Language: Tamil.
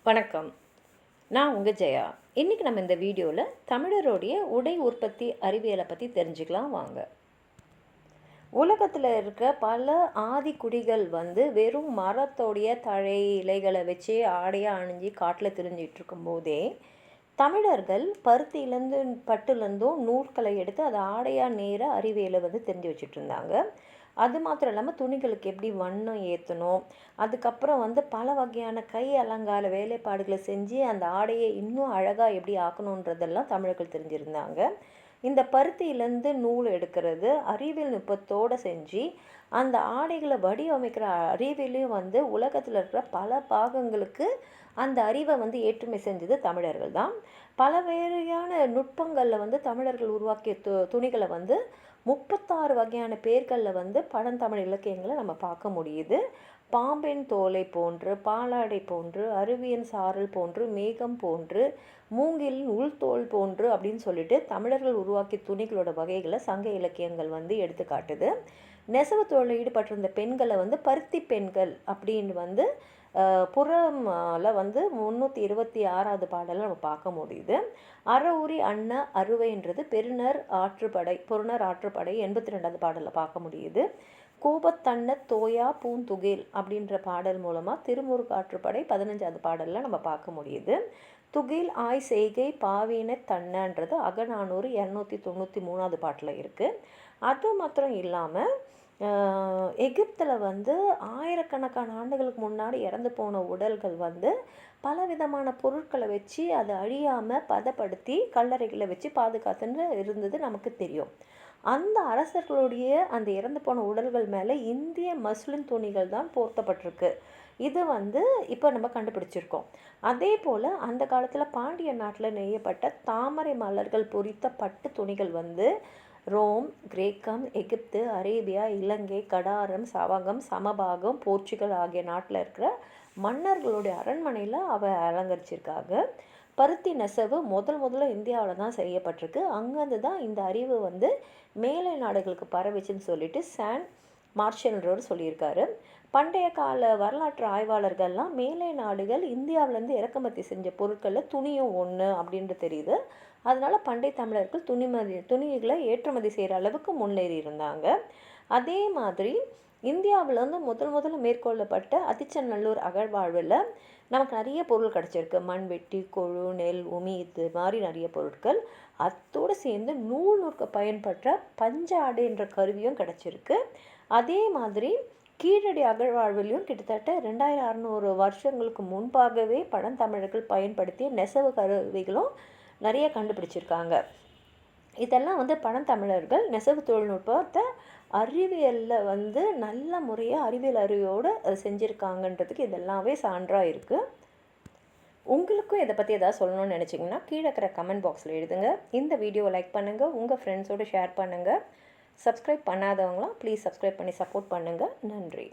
வணக்கம். நான் உங்கள் ஜெயா. இன்றைக்கி நம்ம இந்த வீடியோவில் தமிழருடைய உடை உற்பத்தி அறிவியலை பற்றி தெரிஞ்சுக்கலாம் வாங்க. உலகத்தில் இருக்க பல ஆதிக்குடிகள் வெறும் மரத்தோடைய தழை இலைகளை வச்சு ஆடையாக அணிஞ்சு காட்டில் திரிஞ்சிட்டு இருக்கும்போதே தமிழர்கள் பருத்தியிலேருந்து பட்டுலேருந்தும் நூல்களை எடுத்து அதை ஆடையாக நேர அறிவியலை தெரிஞ்சு வச்சுட்டு இருந்தாங்க. அது மாத்திரம் இல்லாமல் துணிகளுக்கு எப்படி வண்ணம் ஏற்றணும், அதுக்கப்புறம் பல வகையான கை அலங்கார வேலைப்பாடுகளை செஞ்சு அந்த ஆடையை இன்னும் அழகாக எப்படி ஆக்கணுன்றதெல்லாம் தமிழர்கள் தெரிஞ்சிருந்தாங்க. இந்த பருத்தியிலேருந்து நூல் எடுக்கிறது அறிவியல் நுட்பத்தோடு செஞ்சு அந்த ஆடைகளை வடிவமைக்கிற அறிவியலையும் உலகத்தில் இருக்கிற பல பாகங்களுக்கு அந்த அறிவை ஏற்றுமை செஞ்சது தமிழர்கள் தான். பல வகையான நுட்பங்களில் தமிழர்கள் உருவாக்கிய துணிகளை 36 வகையான பேர்களில் பழந்தமிழ் இலக்கியங்களை நம்ம பார்க்க முடியுது. பாம்பின் தோலை போன்று, பாலாடை போன்று, அருவியன் சாரல் போன்று, மேகம் போன்று, மூங்கிலின் உள்தோல் போன்று அப்படின்னு சொல்லிட்டு தமிழர்கள் உருவாக்கிய துணிகளோட வகைகளை சங்க இலக்கியங்கள் எடுத்து காட்டுது. நெசவு தொழிலில் ஈடுபட்டிருந்த பெண்களை பருத்தி பெண்கள் அப்படின்னு புறமில் 326வது பாடலில் நம்ம பார்க்க முடியுது. அறவுரி அன்ன அறுவைன்றது புறநர் ஆற்றுப்படை 82வது பாடலில் பார்க்க முடியுது. கோபத்தன்ன தோயா பூந்துகில் அப்படின்ற பாடல் மூலமாக திருமுருகாற்றுப்படை 15வது பாடலில் நம்ம பார்க்க முடியுது. துகில் ஆய் செய்கை பாவீன தன்னன்றது அகநானூறு 293வது பாட்டில் இருக்குது. அது மாத்திரம் இல்லாமல் எகிப்தில் ஆயிரக்கணக்கான ஆண்டுகளுக்கு முன்னாடி இறந்து போன உடல்கள் பலவிதமான பொருட்களை வச்சு அதை அழியாமல் பதப்படுத்தி கல்லறைகளை வச்சு பாதுகாத்துன்னு இருந்தது நமக்கு தெரியும். அந்த அரசர்களுடைய அந்த இறந்து போன உடல்கள் மேலே இந்திய மஸ்லின் துணிகள் தான் போர்த்தப்பட்டிருக்கு. இது இப்போ நம்ம கண்டுபிடிச்சிருக்கோம். அதே போல் அந்த காலத்தில் பாண்டிய நாட்டில் நெய்யப்பட்ட தாமரை மலர்கள் பொறித்த பட்டு துணிகள் ரோம், கிரேக்கம், எகிப்து, அரேபியா, இலங்கை, கடாரம், சவகம், சமபாகம், போர்ச்சுகல் ஆகிய நாட்டில் இருக்கிற மன்னர்களுடைய அரண்மனையில் அலங்கரிச்சிருக்காங்க. பருத்தி நெசவு முதல்ல இந்தியாவில் தான் செய்யப்பட்டிருக்கு. அங்கேருந்து தான் இந்த அறிவு மேலை நாடுகளுக்கு பரவிச்சுன்னு சொல்லிட்டு சான் மார்ஷல்ன்றவர் சொல்லியிருக்காரு. பண்டைய கால வரலாற்று ஆய்வாளர்கள்லாம் மேலை நாடுகள் இந்தியாவிலேருந்து இறக்குமதி செஞ்ச பொருட்களில் துணியும் ஒன்று அப்படின்ட்டு தெரியுது. அதனால் பண்டை தமிழர்கள் துணிகளை ஏற்றுமதி செய்கிற அளவுக்கு முன்னேறி இருந்தாங்க. அதே மாதிரி இந்தியாவில் முதல்ல மேற்கொள்ளப்பட்ட அதிச்சநல்லூர் அகழ்வாழ்வில் நமக்கு நிறைய பொருள் கிடச்சிருக்கு. மண்வெட்டி, கொழு, நெல், உமி இது மாதிரி நிறைய பொருட்கள். அத்தோடு சேர்ந்து நூல் நூற்க பயன்பட்ட பஞ்சாடை என்ற கருவியும் கிடச்சிருக்கு. அதே மாதிரி கீழடி அகழ்வாழ்விலையும் கிட்டத்தட்ட 2600 வருஷங்களுக்கு முன்பாகவே பழந்தமிழர்கள் பயன்படுத்திய நெசவு கருவிகளும் நிறைய கண்டுபிடிச்சிருக்காங்க. இதெல்லாம் பழந்தமிழர்கள் நெசவு தொழில்நுட்பத்தை அறிவியலில் நல்ல முறையாக அறிவியல் அறிவோடு செஞ்சுருக்காங்கன்றதுக்கு இதெல்லாமே சான்றாக இருக்குது. உங்களுக்கும் இதை பற்றி எதாவது சொல்லணும்னு நினச்சிங்கன்னா கீழே இருக்கிற கமெண்ட் பாக்ஸில் எழுதுங்க. இந்த வீடியோவை லைக் பண்ணுங்கள், உங்கள் ஃப்ரெண்ட்ஸோடு ஷேர் பண்ணுங்கள். சப்ஸ்கிரைப் பண்ணாதவங்களாம் ப்ளீஸ் சப்ஸ்கிரைப் பண்ணி சப்போர்ட் பண்ணுங்கள். நன்றி.